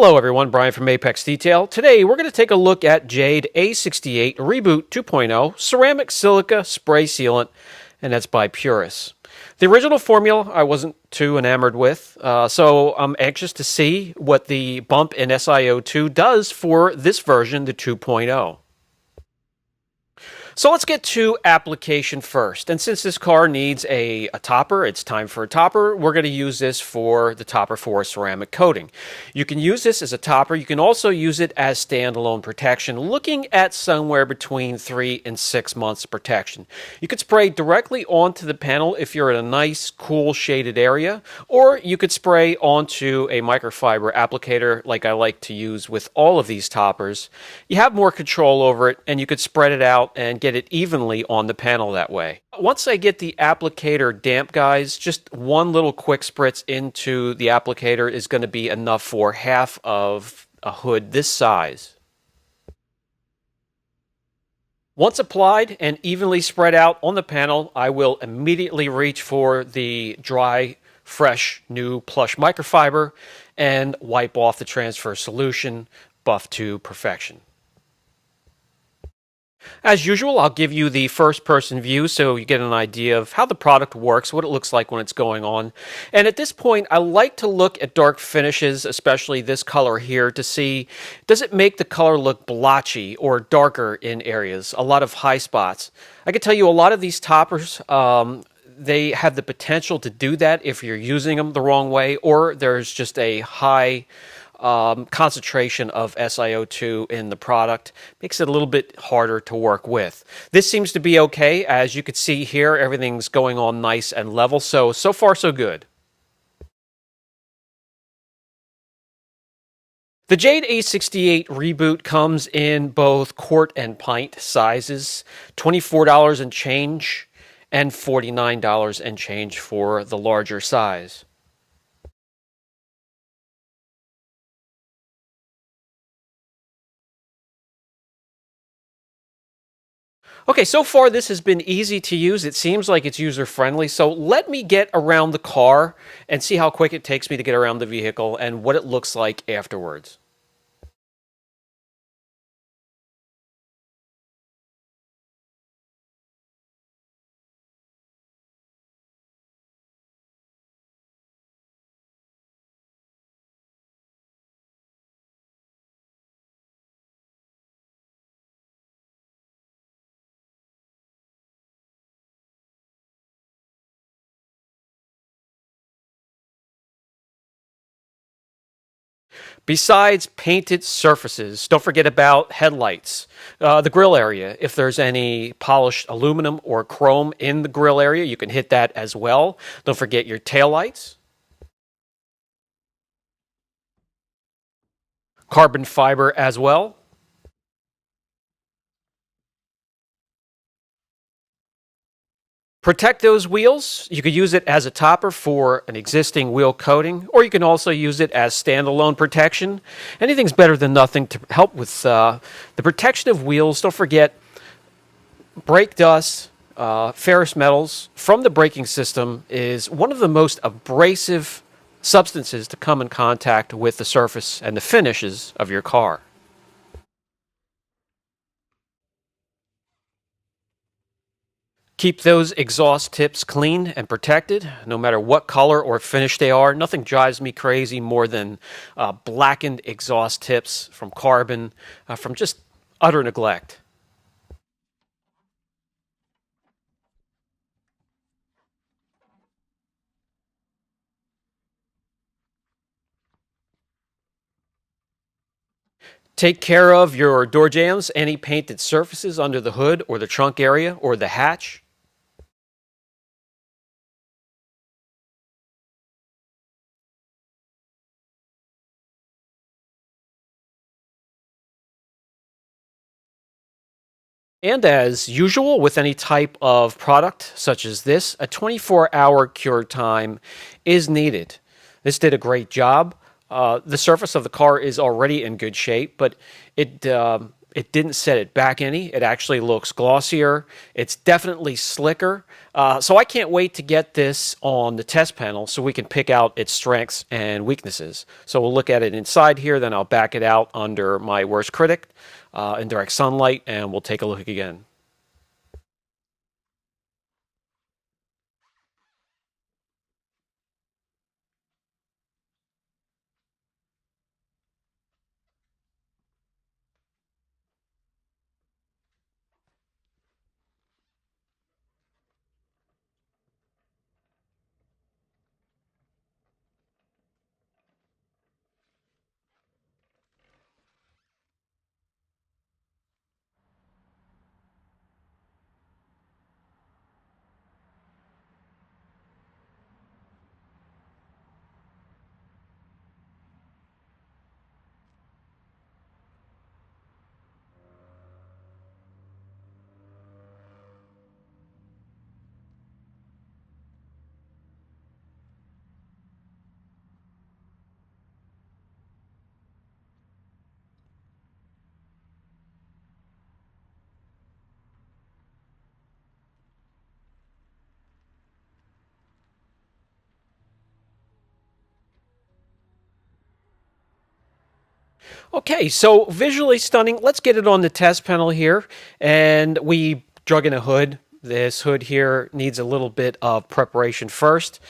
Hello everyone, Brian from Apex Detail. Today we're going to take a look at Jade A68 Reboot 2.0 Ceramic Silica Spray Sealant, and that's by Purus. The original formula I wasn't too enamored with, so I'm anxious to see what the bump in SiO2 does for this version, the 2.0. So let's get to application first. And since this car needs a topper, it's time for a topper, we're going to use this for the topper for ceramic coating. You can use this as a topper. You can also use it as standalone protection, looking at somewhere between 3 and 6 months of protection. You could spray directly onto the panel if you're in a nice, cool, shaded area, or you could spray onto a microfiber applicator like I like to use with all of these toppers. You have more control over it, and you could spread it out and get it evenly on the panel that way. Once I get the applicator damp, guys, just one little quick spritz into the applicator is going to be enough for half of a hood this size. Once applied and evenly spread out on the panel, I will immediately reach for the dry, fresh, new plush microfiber and wipe off the transfer solution, buff to perfection. As usual, I'll give you the first-person view so you get an idea of how the product works, what it looks like when it's going on. And at this point, I like to look at dark finishes, especially this color here, to see, does it make the color look blotchy or darker in areas, a lot of high spots. I can tell you a lot of these toppers, they have the potential to do that if you're using them the wrong way, or there's just a high concentration of SiO2 in the product. Makes it a little bit harder to work with. This seems to be okay. As you can see here, everything's going on nice and level, so far so good. The Jade A68 Reboot comes in both quart and pint sizes, $24 and change and $49 and change for the larger size. Okay, so far this has been easy to use. It seems like it's user-friendly, so let me get around the car and see how quick it takes me to get around the vehicle and what it looks like afterwards. Besides painted surfaces, don't forget about headlights. The grill area, if there's any polished aluminum or chrome in the grill area, you can hit that as well. Don't forget your taillights. Carbon fiber as well. Protect those wheels. You could use it as a topper for an existing wheel coating, or you can also use it as standalone protection. Anything's better than nothing to help with the protection of wheels. Don't forget, brake dust, ferrous metals from the braking system is one of the most abrasive substances to come in contact with the surface and the finishes of your car. Keep those exhaust tips clean and protected, no matter what color or finish they are. Nothing drives me crazy more than blackened exhaust tips from carbon, from just utter neglect. Take care of your door jambs, any painted surfaces under the hood or the trunk area or the hatch. And as usual with any type of product such as this, a 24-hour cure time is needed. This did a great job. The surface of the car is already in good shape, but it it didn't set it back any. It actually looks glossier. It's definitely slicker. So I can't wait to get this on the test panel so we can pick out its strengths and weaknesses. So we'll look at it inside here, then I'll back it out under my worst critic in direct sunlight, and we'll take a look again. Okay, so visually stunning. Let's get it on the test panel here. And we drug in a hood. This hood here needs a little bit of preparation first.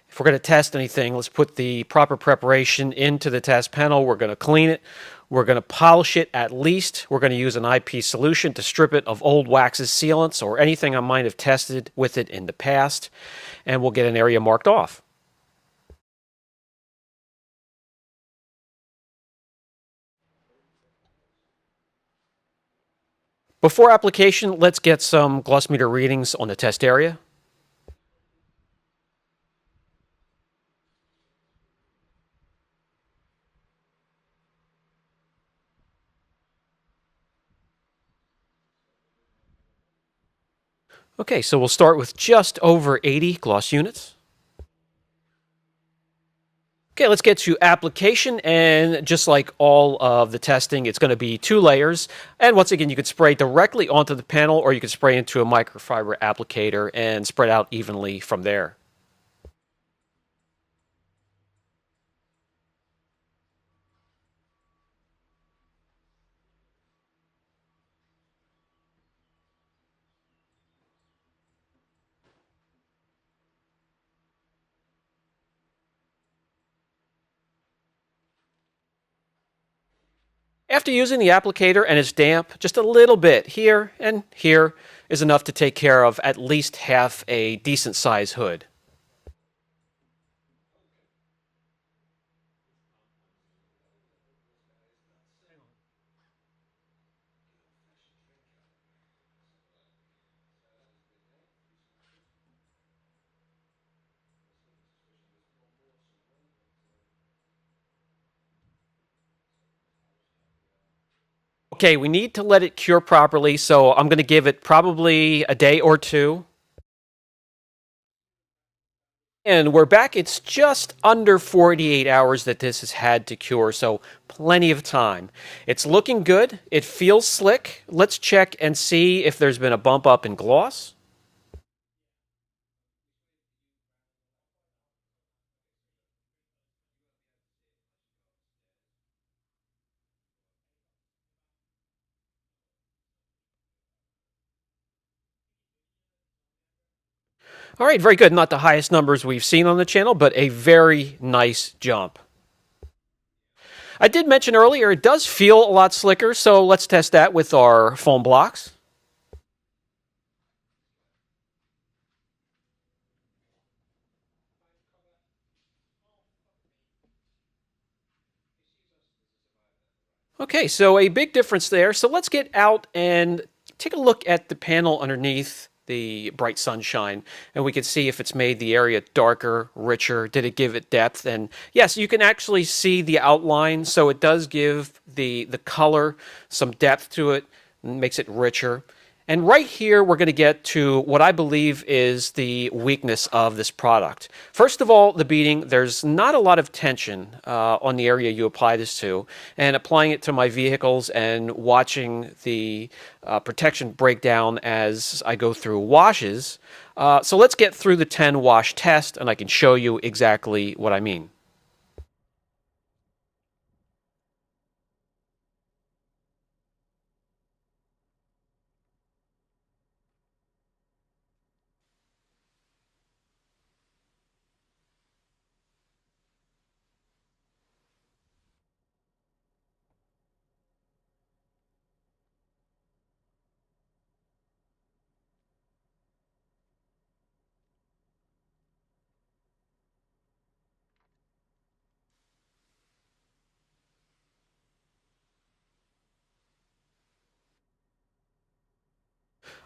If we're going to test anything, let's put the proper preparation into the test panel. We're going to clean it. We're going to polish it at least. We're going to use an IP solution to strip it of old waxes, sealants, or anything I might have tested with it in the past. And we'll get an area marked off. Before application, let's get some gloss meter readings on the test area. Okay, so we'll start with just over 80 gloss units. Okay, let's get to application, and just like all of the testing, it's going to be 2 layers. And once again, you could spray directly onto the panel, or you could spray into a microfiber applicator and spread out evenly from there. After using the applicator and it's damp, just a little bit here and here is enough to take care of at least half a decent size hood. Okay, we need to let it cure properly, so I'm going to give it probably a day or two. And we're back. It's just under 48 hours that this has had to cure, so plenty of time. It's looking good. It feels slick. Let's check and see if there's been a bump up in gloss. All right, very good. Not the highest numbers we've seen on the channel, but a very nice jump. I did mention earlier it does feel a lot slicker, so let's test that with our foam blocks. Okay, so a big difference there. So let's get out and take a look at the panel underneath the bright sunshine, and we can see if it's made the area darker, richer. Did it give it depth? And yes, you can actually see the outline, so it does give the color some depth to it, makes it richer. And right here, we're going to get to what I believe is the weakness of this product. First of all, the beading. There's not a lot of tension on the area you apply this to. And applying it to my vehicles and watching the protection break down as I go through washes. So let's get through the 10 wash test, and I can show you exactly what I mean.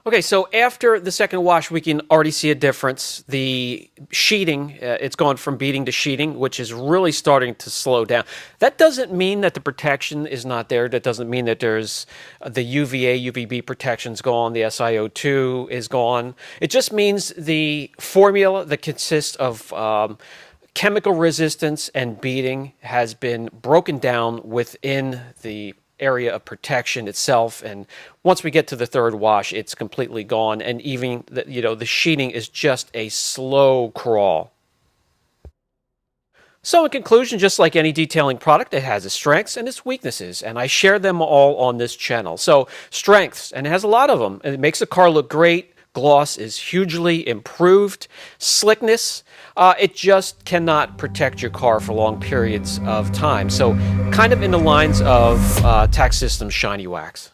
Okay, so after the second wash, we can already see a difference. The sheeting, it's gone from beading to sheeting, which is really starting to slow down. That doesn't mean that the protection is not there. That doesn't mean that there's the UVA, UVB protection's gone, the SiO2 is gone. It just means the formula that consists of chemical resistance and beading has been broken down within the area of protection itself, and once we get to the third wash, it's completely gone, and even the sheeting is just a slow crawl. So in conclusion, just like any detailing product, it has its strengths and its weaknesses, and I share them all on this channel. So strengths, and it has a lot of them, and it makes the car look great. Gloss is hugely improved. Slickness, it just cannot protect your car for long periods of time. So kind of in the lines of Tax System's Shiny Wax.